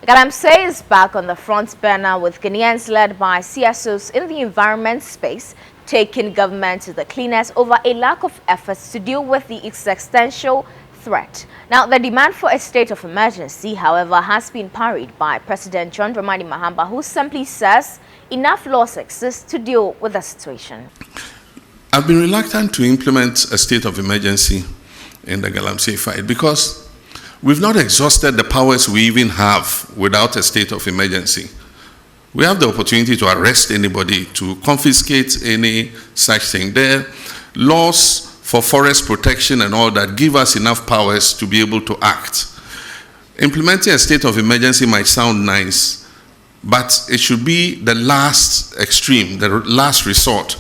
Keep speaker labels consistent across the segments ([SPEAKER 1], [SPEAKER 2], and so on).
[SPEAKER 1] Galamsey is back on the front burner, with Ghanaians led by CSOs in the environment space taking government to the cleaners over a lack of efforts to deal with the existential threat. Now, the demand for a state of emergency, however, has been parried by President John Dramani Mahama, who simply says enough laws exist to deal with the situation.
[SPEAKER 2] I've been reluctant to implement a state of emergency in the galamsey fight because we've not exhausted the powers we even have without a state of emergency. We have the opportunity to arrest anybody, to confiscate any such thing. There are laws for forest protection and all that give us enough powers to be able to act. Implementing a state of emergency might sound nice, but it should be the last extreme, the last resort.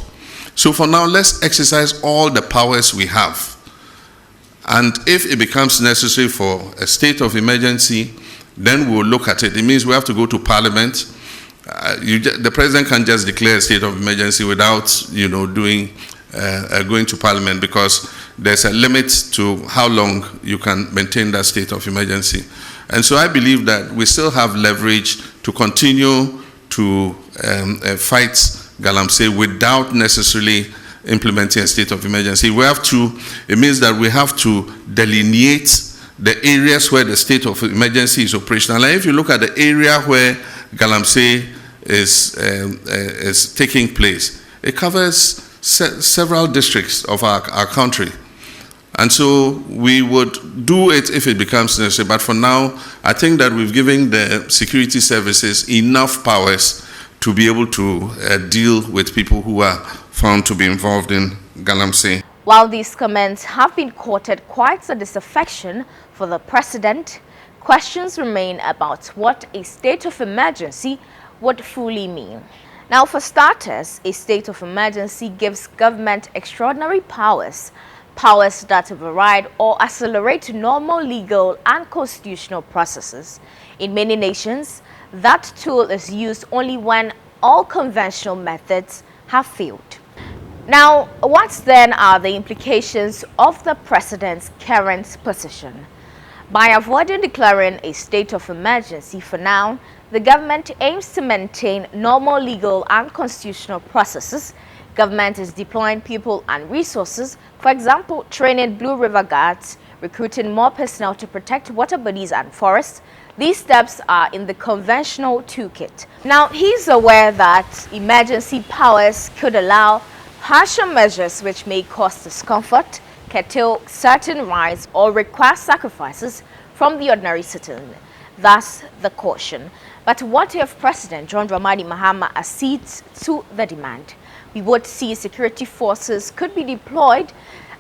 [SPEAKER 2] So for now, let's exercise all the powers we have. And if it becomes necessary for a state of emergency, then we'll look at it. It means we have to go to Parliament. The President can't just declare a state of emergency without, going to Parliament, because there's a limit to how long you can maintain that state of emergency. And so I believe that we still have leverage to continue to fight galamsey without necessarily implementing a state of emergency. It means that we have to delineate the areas where the state of emergency is operational. And if you look at the area where galamsey is taking place, it covers several districts of our country. And so we would do it if it becomes necessary. But for now, I think that we've given the security services enough powers to be able to deal with people who are found to be involved in galamsey.
[SPEAKER 1] While these comments have been courted quite a disaffection for the president, questions remain about what a state of emergency would fully mean. Now, for starters, a state of emergency gives government extraordinary powers that override or accelerate normal legal and constitutional processes. In many nations, that tool is used only when all conventional methods have failed. Now, what then are the implications of the president's current position? By avoiding declaring a state of emergency for now, the government aims to maintain normal legal and constitutional processes. Government is deploying people and resources, for example, training Blue River Guards, recruiting more personnel to protect water bodies and forests. These steps are in the conventional toolkit. Now, he's aware that emergency powers could allow harsher measures which may cause discomfort, curtail certain rights, or require sacrifices from the ordinary citizen. Thus, the caution. But what if President John Dramani Mahama accedes to the demand? We would see security forces could be deployed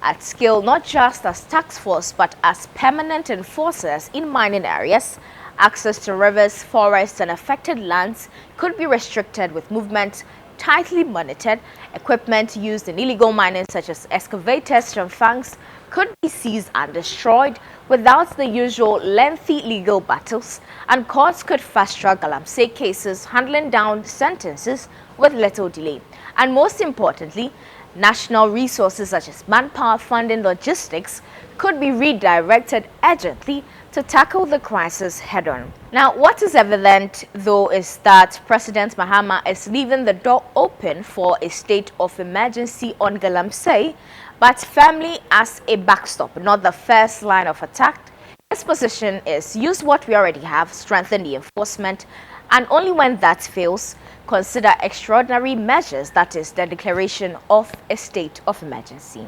[SPEAKER 1] at scale, not just as task force, but as permanent enforcers in mining areas. Access to rivers, forests, and affected lands could be restricted, with movement tightly monitored. Equipment used in illegal mining, such as excavators and fangs, could be seized and destroyed without the usual lengthy legal battles, and courts could fast-track galamsey cases, handling down sentences with little delay. And most importantly, national resources such as manpower, funding, logistics could be redirected urgently to tackle the crisis head-on. Now, what is evident, though, is that President Mahama is leaving the door open for a state of emergency on galamsey, but firmly as a backstop, not the first line of attack. His position is use what we already have, strengthen the enforcement, and only when that fails, consider extraordinary measures, that is, the declaration of a state of emergency.